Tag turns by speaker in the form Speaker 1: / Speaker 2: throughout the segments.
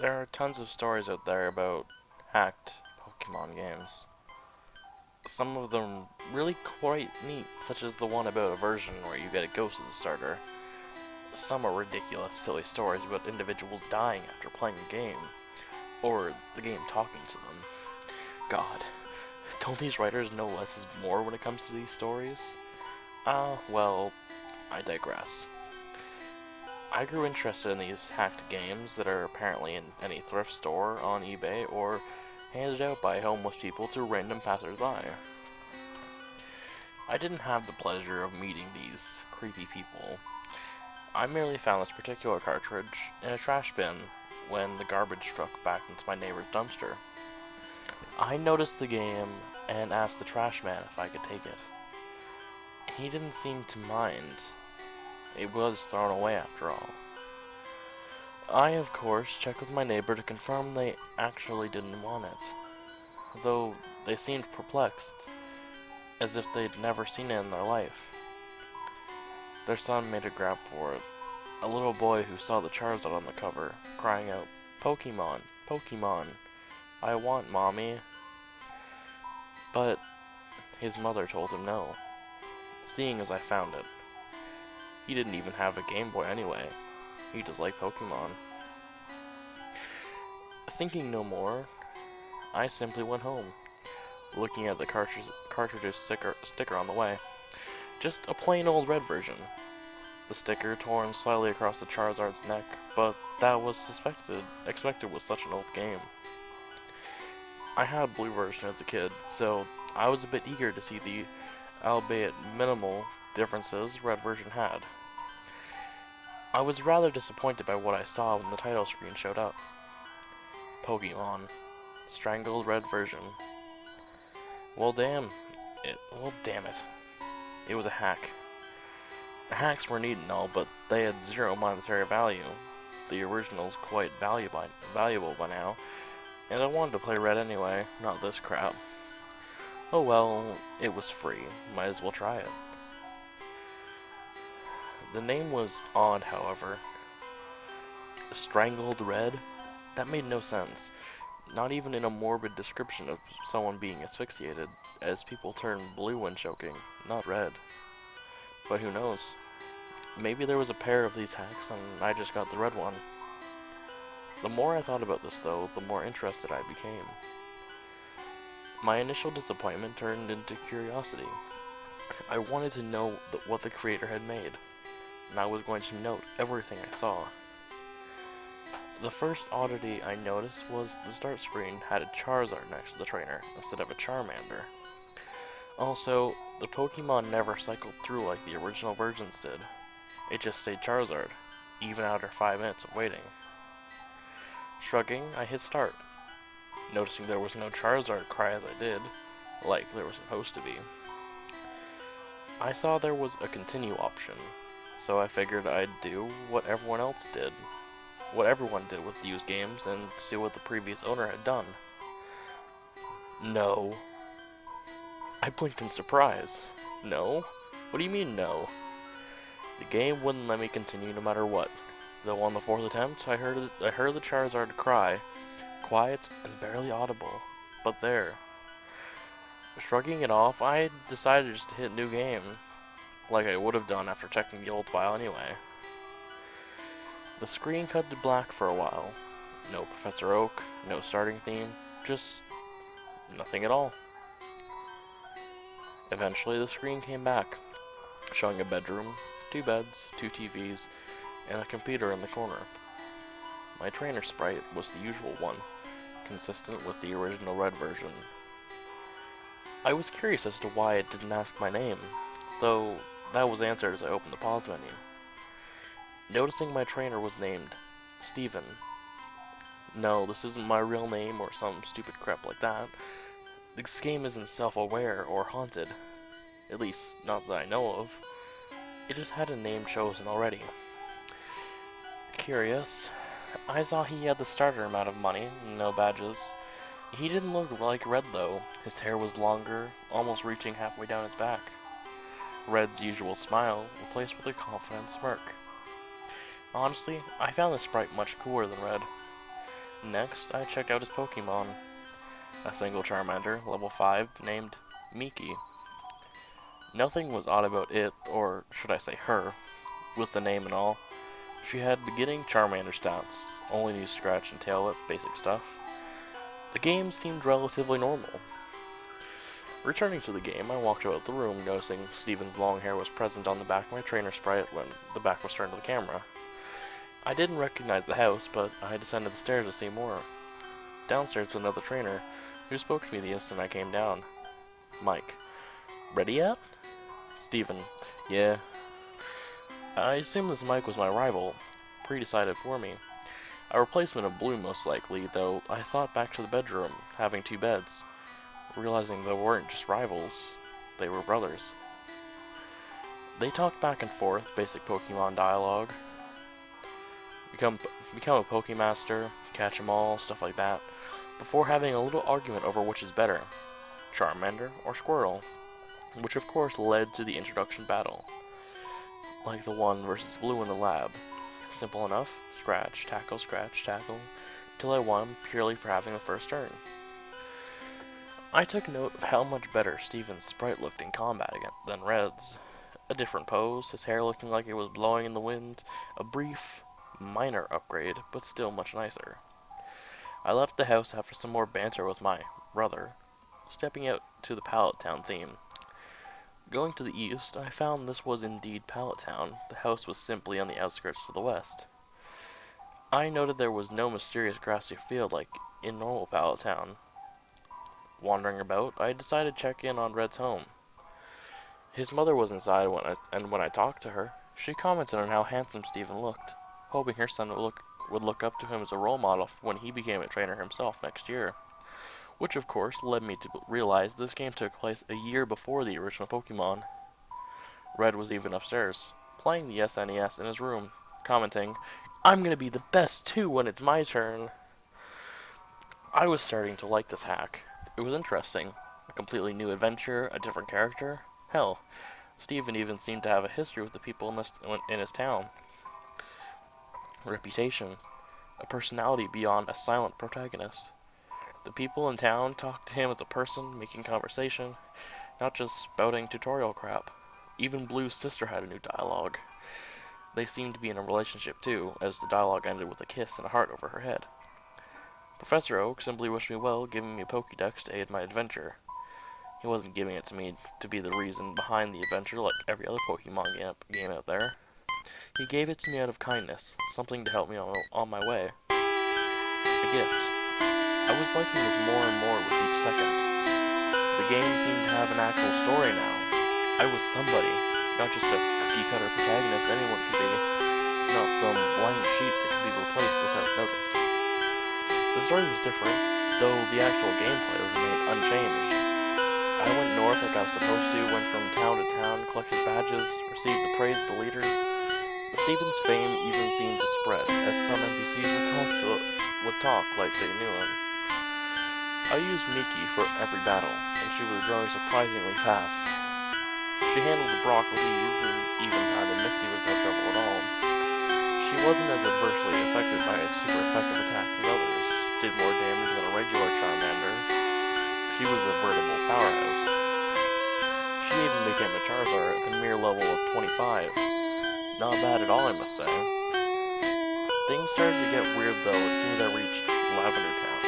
Speaker 1: There are tons of stories out there about hacked Pokemon games. Some of them really quite neat, such as the one about a version where you get a ghost as a starter. Some are ridiculous, silly stories about individuals dying after playing a game, or the game talking to them. God, don't these writers know less is more when it comes to these stories? Well, I digress. I grew interested in these hacked games that are apparently in any thrift store, on eBay, or handed out by homeless people to random passersby. I didn't have the pleasure of meeting these creepy people. I merely found this particular cartridge in a trash bin when the garbage truck backed into my neighbor's dumpster. I noticed the game and asked the trash man if I could take it. He didn't seem to mind. It was thrown away after all. I, of course, checked with my neighbor to confirm they actually didn't want it, though they seemed perplexed, as if they'd never seen it in their life. Their son made a grab for it, a little boy who saw the Charizard on the cover, crying out, "Pokemon, Pokemon, I want Mommy." But his mother told him no, seeing as I found it. He didn't even have a Game Boy anyway. He just liked Pokemon. Thinking no more, I simply went home, looking at the cartridge's sticker on the way. Just a plain old red version. The sticker torn slightly across the Charizard's neck, but that was expected with such an old game. I had a blue version as a kid, so I was a bit eager to see the, albeit minimal, differences red version had. I was rather disappointed by what I saw when the title screen showed up. Pokemon. Strangled Red version. Well damn it. It was a hack. Hacks were neat and all, but they had zero monetary value. The original's quite valuable by now, and I wanted to play Red anyway, not this crap. Oh well, it was free, might as well try it. The name was odd, however. Strangled Red? That made no sense. Not even in a morbid description of someone being asphyxiated, as people turn blue when choking, not red. But who knows? Maybe there was a pair of these hacks and I just got the red one. The more I thought about this though, the more interested I became. My initial disappointment turned into curiosity. I wanted to know what the creator had made, and I was going to note everything I saw. The first oddity I noticed was the start screen had a Charizard next to the trainer instead of a Charmander. Also, the Pokemon never cycled through like the original versions did. It just stayed Charizard, even after 5 minutes of waiting. Shrugging, I hit start, noticing there was no Charizard cry as I did, like there was supposed to be. I saw there was a continue option, so I figured I'd do what everyone did with used games, and see what the previous owner had done. No. I blinked in surprise. No? What do you mean, no? The game wouldn't let me continue no matter what, though on the fourth attempt I heard the Charizard cry, quiet and barely audible, but there. Shrugging it off, I decided just to hit new game, like I would have done after checking the old file anyway. The screen cut to black for a while. No Professor Oak, no starting theme, just nothing at all. Eventually the screen came back, showing a bedroom, 2 beds, 2 TVs, and a computer in the corner. My trainer sprite was the usual one, consistent with the original red version. I was curious as to why it didn't ask my name, though that was answered as I opened the pause menu. Noticing my trainer was named Steven. No, this isn't my real name or some stupid crap like that. This game isn't self-aware or haunted. At least, not that I know of. It just had a name chosen already. Curious. I saw he had the starter amount of money, no badges. He didn't look like Red though. His hair was longer, almost reaching halfway down his back. Red's usual smile replaced with a confident smirk. Honestly, I found the sprite much cooler than Red. Next, I checked out his Pokemon. A single Charmander, level 5, named Miki. Nothing was odd about it, or should I say her, with the name and all. She had beginning Charmander stats, only used Scratch and Tail Whip, basic stuff. The game seemed relatively normal. Returning to the game, I walked about the room, noticing Steven's long hair was present on the back of my trainer sprite when the back was turned to the camera. I didn't recognize the house, but I descended the stairs to see more. Downstairs was another trainer, who spoke to me the instant I came down. Mike. Ready yet? Steven. Yeah. I assumed this Mike was my rival, pre-decided for me. A replacement of Blue most likely, though I thought back to the bedroom, having 2 beds, realizing they weren't just rivals, they were brothers. They talked back and forth, basic Pokemon dialogue. Become a Pokemaster, catch 'em all, stuff like that, before having a little argument over which is better, Charmander or Squirtle, which of course led to the introduction battle. Like the one versus Blue in the lab. Simple enough, scratch, tackle, till I won purely for having the first turn. I took note of how much better Steven's sprite looked in combat than Red's. A different pose, his hair looking like it was blowing in the wind, a brief, minor upgrade, but still much nicer. I left the house after some more banter with my brother, stepping out to the Pallet Town theme. Going to the east, I found this was indeed Pallet Town. The house was simply on the outskirts to the west. I noted there was no mysterious grassy field like in normal Pallet Town. Wandering about, I decided to check in on Red's home. His mother was inside when I talked to her, she commented on how handsome Steven looked, hoping her son would look up to him as a role model when he became a trainer himself next year. Which of course led me to realize this game took place a year before the original Pokemon. Red was even upstairs, playing the SNES in his room, commenting, "I'm gonna be the best too when it's my turn." I was starting to like this hack. It was interesting. A completely new adventure, a different character. Hell, Steven even seemed to have a history with the people in his town. Reputation. A personality beyond a silent protagonist. The people in town talked to him as a person, making conversation, not just spouting tutorial crap. Even Blue's sister had a new dialogue. They seemed to be in a relationship too, as the dialogue ended with a kiss and a heart over her head. Professor Oak simply wished me well, giving me a Pokédex to aid my adventure. He wasn't giving it to me to be the reason behind the adventure like every other Pokemon game out there. He gave it to me out of kindness, something to help me on my way. A gift. I was liking this more and more with each second. The game seemed to have an actual story now. I was somebody, not just a cookie-cutter protagonist anyone could be, not some blank sheet that could be replaced without notice. The story was different, though the actual gameplay remained unchanged. I went north like I was supposed to, went from town to town, collected badges, received the praise of the leaders. Steven's fame even seemed to spread, as some NPCs would talk like they knew him. I used Miki for every battle, and she was growing surprisingly fast. She handled the Brock with ease, and even had a Misty with no trouble at all. She wasn't as adversely affected by a super effective attack as others, did more damage than a regular Charmander. She was a veritable powerhouse. She even became a Charizard at the mere level of 25. Not bad at all, I must say. Things started to get weird though as soon as I reached Lavender Town.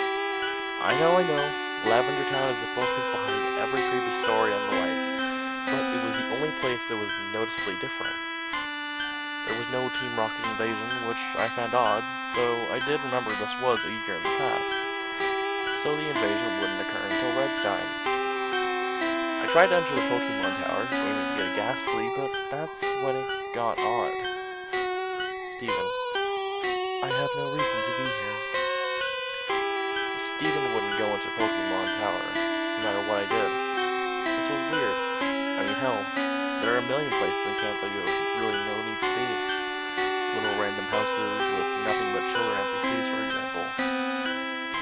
Speaker 1: I know, Lavender Town is the focus behind every creepy story on the right, but it was the only place that was noticeably different. There was no Team Rocket invasion, which I found odd, though I did remember this was a year in the past. So the invasion wouldn't occur until Red's time. I tried to enter the Pokemon Tower, aiming to get a Ghastly, but that's when it got odd. Steven. I have no reason to be here. Steven wouldn't go into Pokemon Tower, no matter what I did. This was weird. I mean, hell, there are a million places in camp that you have really no need to be. Little random houses with nothing but chiller NPCs, for example.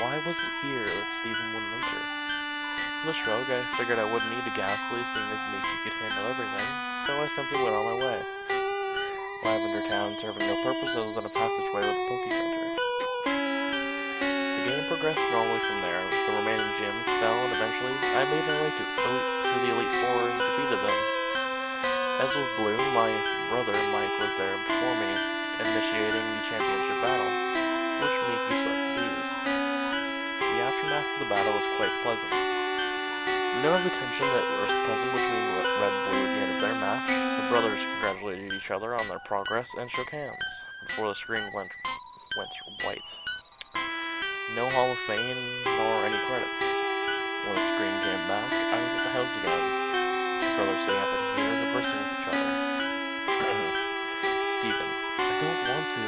Speaker 1: Why was it here that Steven wouldn't enter? With a shrug, I figured I wouldn't need a Ghastly, seeing as Miki could handle everything, so I simply went on my way. Lavender Town serving no purpose other than a passageway with a Poke Center. progressed normally from there. The remaining gyms fell, and eventually I made my way to the Elite Four and defeated them. As was Blue, my brother Mike was there before me, initiating the championship battle, which Miki swept to lose. The aftermath of the battle was quite pleasant. None of the tension that was present between Red and Blue at the end of their match. The brothers congratulated each other on their progress and shook hands before the screen went white. No Hall of Fame nor any credits. When the screen came back, I was at the house again. The brothers sitting at the computer conversing with each other. Steven, I don't want to.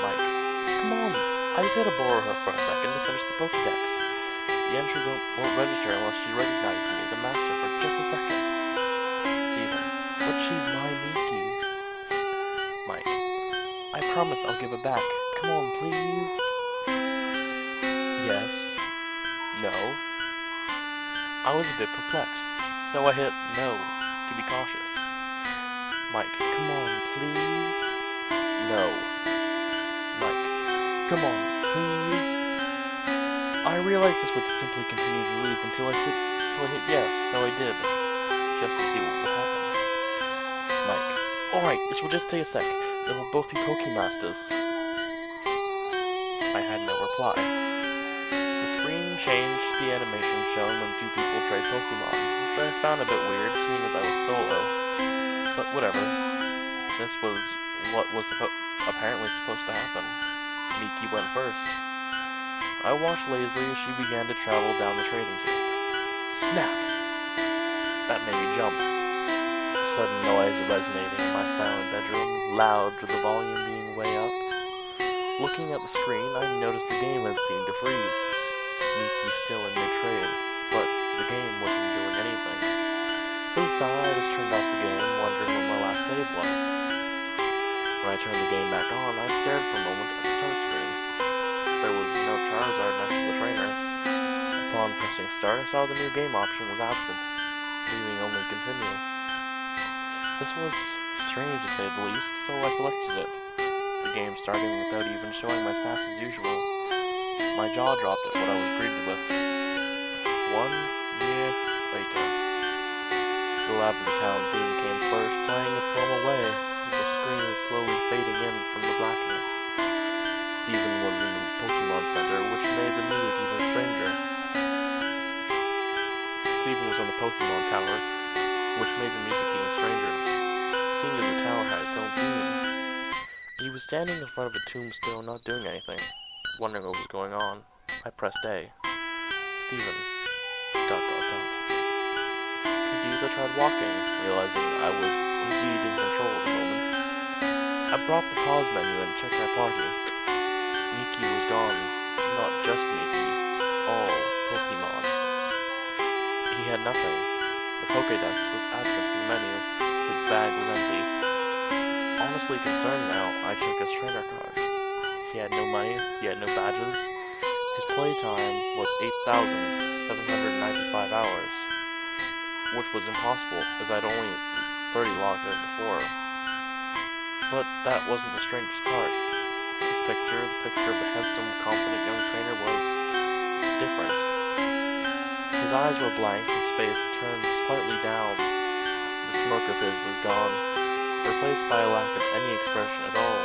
Speaker 1: Mike, come on, I just gotta borrow her for a second to finish the Pokedex. The entry won't register unless she recognizes me as a master for just a second. Steven, but she's my Miki. Mike, I promise I'll give it back. Come on, please. Yes. No. I was a bit perplexed, so I hit no to be cautious. Mike, come on, please. No. Mike, come on, please. I realized this would simply continue to loop until I hit yes, so I did, just to see what would happen. Mike, alright, this will just take a sec. They will both be Pokemasters. I had no reply. The screen changed the animation shown when two people trade Pokemon, which I found a bit weird, seeing as I was solo. But whatever. This was what was apparently supposed to happen. Miki went first. I watched lazily as she began to travel down the trading tape. Snap! That made me jump. A sudden noise resonating in my silent bedroom, loud with the volume being way up. Looking at the screen, I noticed the game had seemed to freeze. Miki still in mid-trade, but the game wasn't doing anything. Inside, I just turned off the game, wondering what my last save was. When I turned the game back on, I stared for a moment at the start screen. There was no Charizard next to the trainer. Upon pressing start, I saw the new game option was absent, leaving only continue. This was strange to say the least, so I selected it. The game starting without even showing my stats as usual. My jaw dropped at what I was greeted with. 1 year later. The Lab of the Town theme came first, playing its normal way. The screen was slowly fading in from the blackness. Steven was in the Pokemon Center, which made the music even stranger. Steven was on the Pokemon Tower, which made the music even stranger, seeing as the tower had its own theme. He was standing in front of a tombstone, not doing anything, wondering what was going on. I pressed A. Steven. ... Confused, I tried walking, realizing I was indeed in control at the moment. I brought the pause menu and checked my party. Miki was gone. Not just Miki. All Pokemon. He had nothing. The Pokédex was absent from the menu. His bag was empty. Honestly concerned now, I took his trainer card. He had no money, he had no badges. His playtime was 8,795 hours, which was impossible, as I'd only 30 logged in before. But that wasn't the strangest part. His picture, the picture of the handsome, confident young trainer, was different. His eyes were blank, his face turned slightly down. The smirk of his was gone, replaced by a lack of any expression at all.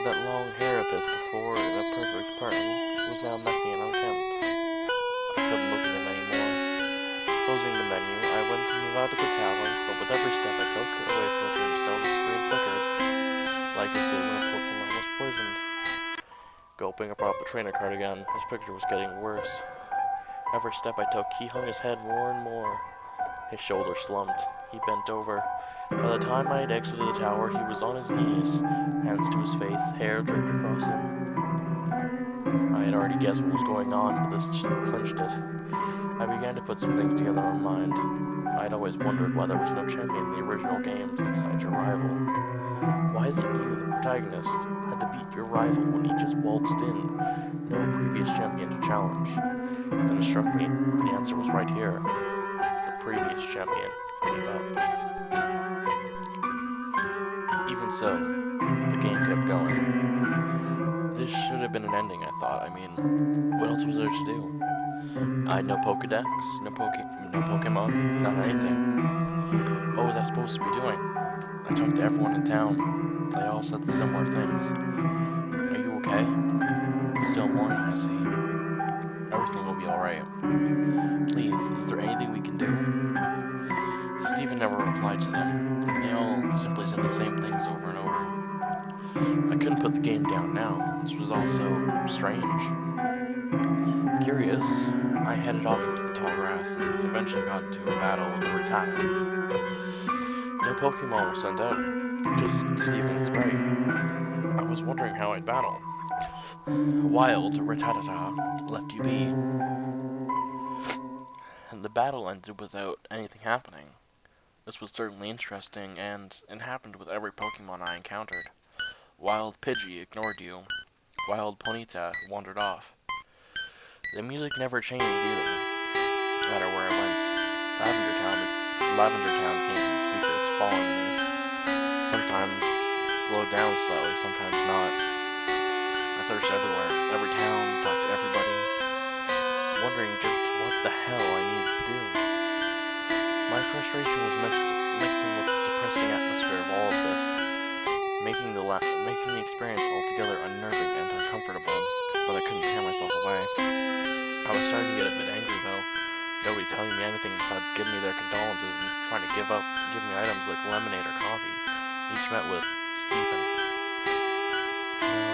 Speaker 1: That long hair of his before in a perfect perm was now messy and unkempt. I couldn't look at him anymore. Closing the menu, I went to move out of the tower, but with every step I took away from the tombstone, the screen flickered, like it did when a Pokemon was poisoned. Gulping, I brought up the trainer card again. His picture was getting worse. Every step I took, he hung his head more and more. His shoulders slumped. He bent over. By the time I had exited the tower, he was on his knees, hands to his face, hair draped across him. I had already guessed what was going on, but this clinched it. I began to put some things together in my mind. I had always wondered why there was no champion in the original games besides your rival. Why is it you, the protagonist, had to beat your rival when he just waltzed in? No previous champion to challenge. Then it struck me, the answer was right here. The previous champion gave up. Even so, the game kept going. This This should have been an ending, I thought. I mean, what else was there to do? I had no Pokedex, no Pokemon, not anything. What was I supposed to be doing? I talked to everyone in town. They all said similar things. Are you okay? Still mourning, I see. Everything will be alright. Please, is there anything we can do? Stephen never replied to them, and they all simply said the same things over and over. I couldn't put the game down now. This was all so strange. Curious, I headed off into the tall grass and eventually got into a battle with a Rattata. No Pokemon was sent out, just Stephen's sprite. I was wondering how I'd battle. Wild Rattata left you be, and the battle ended without anything happening. This was certainly interesting, and it happened with every Pokemon I encountered. Wild Pidgey ignored you. Wild Ponyta wandered off. The music never changed either, no matter where I went. Lavender Town came from speakers following me. Sometimes slowed down slightly, sometimes not. I searched everywhere, every town, talked to everybody, wondering just what the hell I needed to do. My frustration was mixing with the depressing atmosphere of all of this, making the experience altogether unnerving and uncomfortable, but I couldn't tear myself away. I was starting to get a bit angry though. Nobody telling me anything besides giving me their condolences and trying to give me items like lemonade or coffee, each met with Stephen. No.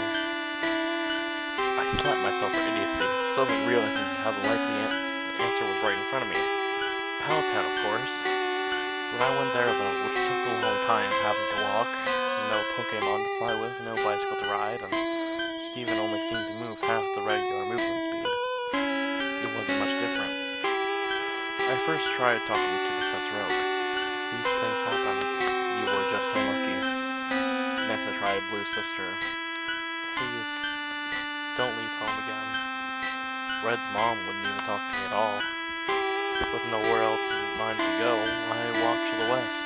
Speaker 1: I slapped myself for idiocy, suddenly realizing how the likely answer was right in front of me. Palatown, of course. When I went there though, which took a long time having to walk, no Pokemon to fly with, no bicycle to ride, and Stephen only seemed to move half the regular movement speed. It wasn't much different. I first tried talking to Professor Oak. These things happen. You were just unlucky. Next I tried Blue Sister. Please, don't leave home again. Red's mom wouldn't even talk to me at all. With nowhere else in mind to go, I walked to the west,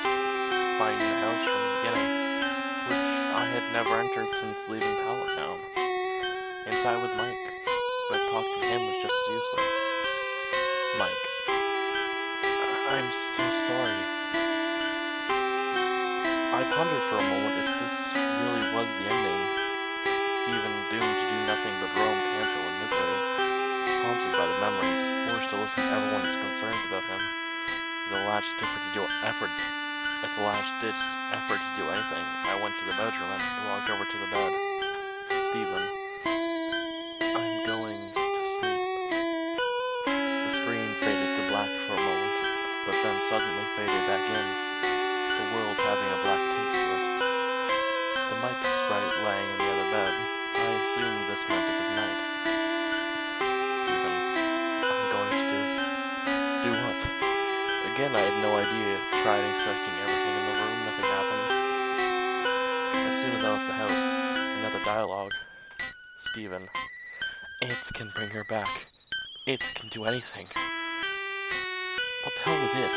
Speaker 1: finding the house from the beginning, which I had never entered since leaving Palatown. Inside was Mike, but talking to him was just as useless. Mike. I'm so sorry. I pondered for a moment if this really was the ending. Stephen doomed to do nothing but roam Kanto in misery, haunted by the memories, forced to listen to everyone's concerns about him. As a last-ditch effort to do anything, I went to the bedroom and walked over to the bed. Stephen. I'm going to sleep. The screen faded to black for a moment, but then suddenly faded back in, the world having a black tint to it. The mic sprite laying in the other bed. I assumed this meant it was night. Stephen, I'm going to do what? Again, I had no idea. Tried inspecting everything in the room, nothing happened. As soon as I left the house, another dialogue. Stephen, it can bring her back. It can do anything. What the hell was it?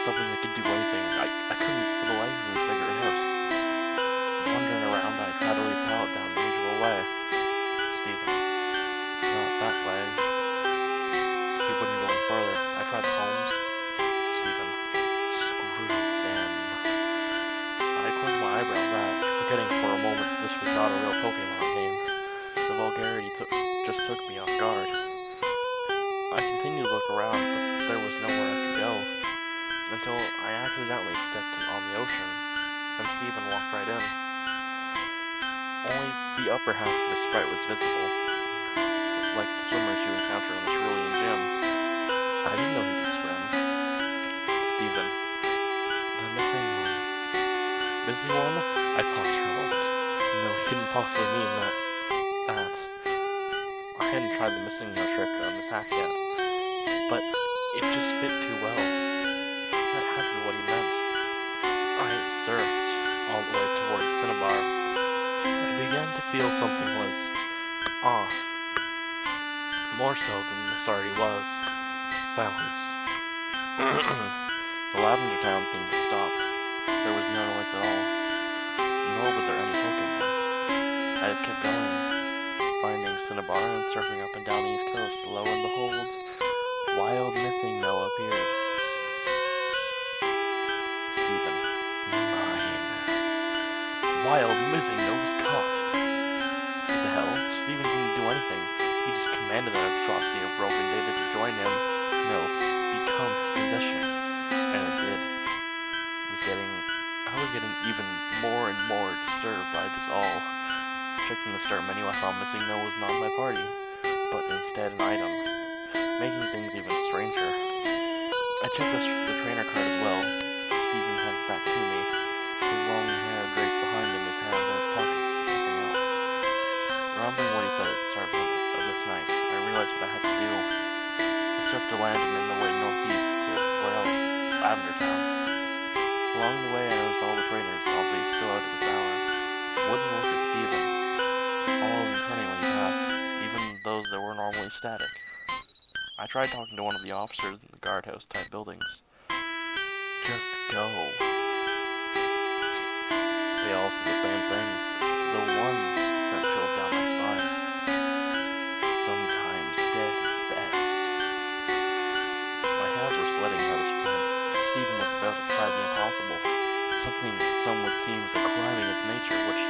Speaker 1: Something that could do anything. I couldn't for the life of me figure it out. Wandering around, I tried to leave Pallet down the usual way. Stephen, not that way. He wouldn't go any further. I tried the homes. Stephen, screw them. I coiled my eyebrows at it, forgetting for a moment this was not a real Pokemon game. The vulgarity just took me off guard. I continued to look around, but there was nowhere I could go, until I accidentally stepped on the ocean, and Stephen walked right in. Only the upper half of his sprite was visible, like the swimmers you encounter in the Cerulean Gym. I didn't know he could swim. Stephen, the missing one. Missing one? I paused for a moment. No, he couldn't possibly mean that. I hadn't tried the missing one trick on this hack yet, but it just fit too well. That had to be what he meant. I surfed all the way towards Cinnabar. I began to feel something was off. More so than this already was. Silence. The Lavender Town seemed to stop. There was no noise at all. Nor were there any Pokemon. I had kept going. in a bar and surfing up and down the East Coast. Lo and behold, wild missing no appeared. Stephen, mine. Wild missing no was caught. What the hell? Stephen didn't do anything. He just commanded an atrocity of broken data to join him. No, become his possession. And it did. I was getting even more and more disturbed by this all. Checking the start menu, I saw missing no was not my party, but instead an item, making things even stranger. I checked the trainer card as well. Stephen had his back to me, his long hair draped behind him, his hands in his pockets, nothing else. Remembering what he said at the start of this night, I realized what I had to do. I surfed to land in the way northeast to, where else? Lavender Town. Along the way, I noticed all the trainers, albeit still out at this hour, wouldn't look at Stephen. All of them turning when he passed, even those that were normally static. I tried talking to one of the officers in the guardhouse type buildings. Just go. They all said the same thing. The one sent chills down my spine. Sometimes dead is best. My hands were sweating by this point. Stephen was about to try the impossible. Something some would seem as a crime against nature, which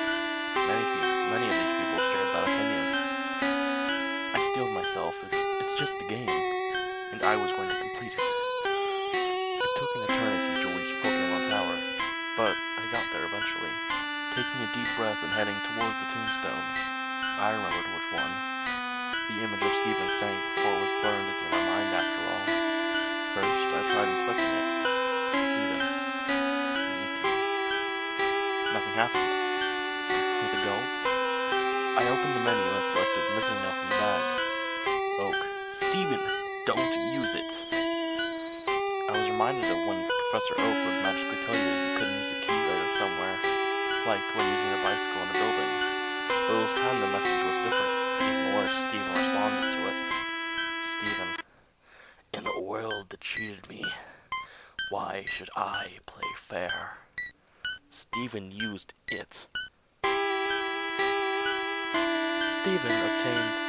Speaker 1: many of these people shared that opinion. I steeled myself. It's just a game, and I was going to complete it. It took an eternity to reach Pokemon Tower, but I got there eventually. Taking a deep breath and heading towards the tombstone, I remembered which one. The image of Stephen standing before was burned into my mind after all. First, I tried inspecting it. Stephen. Nothing happened. With a gulp, I opened the menu and selected missing no from the bag. Oak. Stephen, don't use it. I was reminded of when Professor Oak would magically tell you that you couldn't use a key out of somewhere, like when using a bicycle in a building. But this time the message was different. Even worse, Stephen responded to it. Stephen, in a world that cheated me, why should I play fair? Stephen used it. Stephen obtained...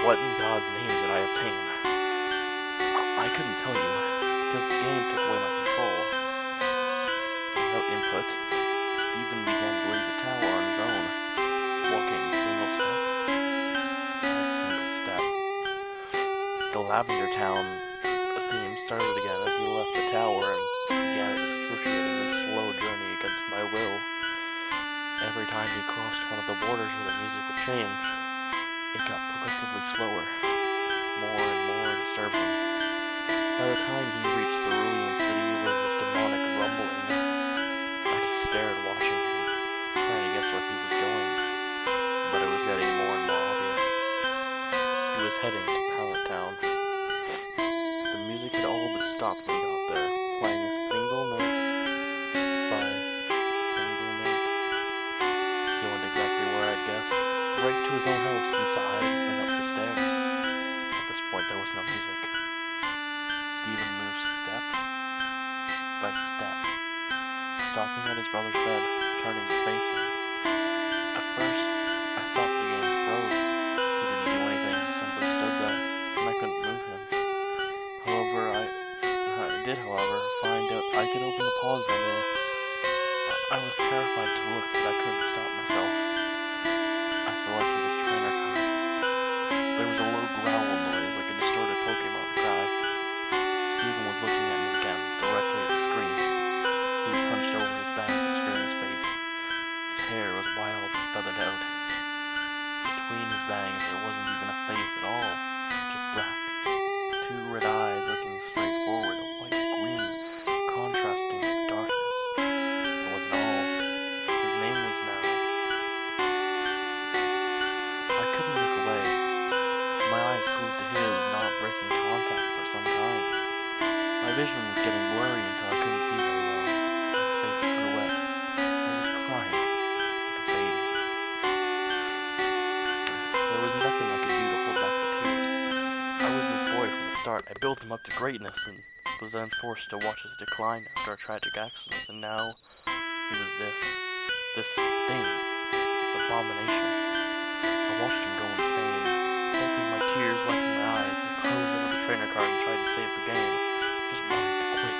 Speaker 1: What in God's name did I obtain? I couldn't tell you, because the game took away my control. Without input, Stephen began to leave the tower on his own, walking single step by single step. The Lavender Town theme started again as he left the tower and began an excruciatingly slow journey against my will. Every time he crossed one of the borders where the music would change, it got progressively slower, more and more disturbing. By the time he reached the Cerulean City, it was a demonic rumbling. I just stared, watching him, trying to guess where he was going, but it was getting more and more obvious. He was heading to Pallet Town. The music had all but stopped when he got there, playing a single note by single note. He went exactly where I'd guessed, right to his own house, inside and up the stairs. At this point, there was no music. Stephen moved step by step, stopping at his brother's bed, turning to face him. At first, I thought the game froze. He didn't do anything, simply stood there, and I couldn't move him. However, I did, find out I could open the pause menu. I was terrified to look, but I couldn't stop myself. I selected his trainer card. There was a low growl noise, like a distorted Pokemon cry. Stephen was looking at me again, directly at the screen. He was hunched over his bangs, obscuring his face. His hair was wild and feathered out. Between his bangs, there wasn't even a face at all, just black. Two red eyes looking straight forward, a white grin contrasting with the darkness. That wasn't all. His name was now... I couldn't look away. My eyes glued to his, not breaking contact for some time. My vision was getting blurry until I couldn't see very well. My face grew wet. I was crying, like a baby. There was nothing I could do to hold back the tears. I was this boy from the start. I built him up to greatness and was then forced to watch his decline after a tragic accident, and now he was this thing. abomination. I watched him go insane, hoping my tears, wiping my eyes, and closed into the trainer card and tried to save the game. Just wanted to quit.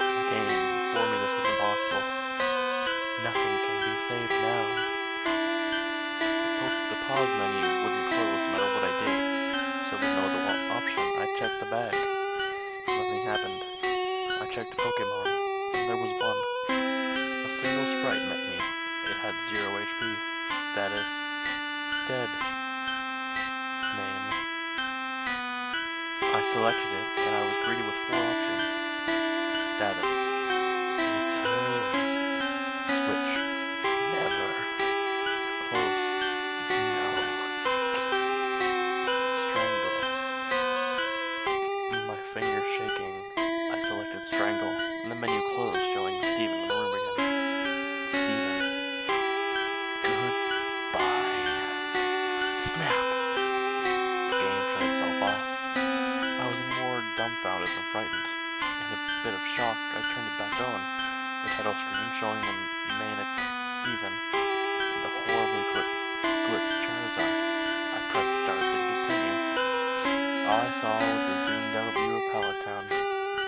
Speaker 1: The game informed me this was impossible. Nothing can be saved now. The pause menu wouldn't close no matter what I did, so with no other option, I checked the bag. Nothing happened. I checked Pokemon, and there was one. A single sprite met me. It had 0 HP. Status: dead. Name. I selected it, and I was greeted with 4 options. Status: it's her. Switch: never. Close: no. Strangle. My fingers shaking, I selected Strangle, and the menu closed, showing Steven in the room again. Steven. Goodbye. Snap. The game shut itself off. I was more dumbfounded than frightened. In a bit of shock, I turned it back on. The title screen showing the manic Steven and the horribly glitched Charizard. I pressed start to continue. All I saw was a zoomed out view of Pallet Town,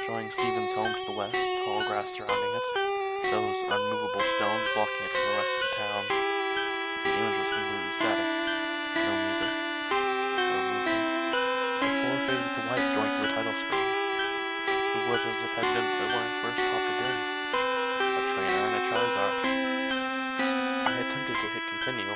Speaker 1: showing Steven's home to the west, tall grass surrounding it, those unmovable stones blocking it from the rest of the town. The image was completely static. No music. No movement. The floor faded to white going through the title screen. It was as if it had been when I first popped the game. A trainer and a Charizard. I attempted to hit continue,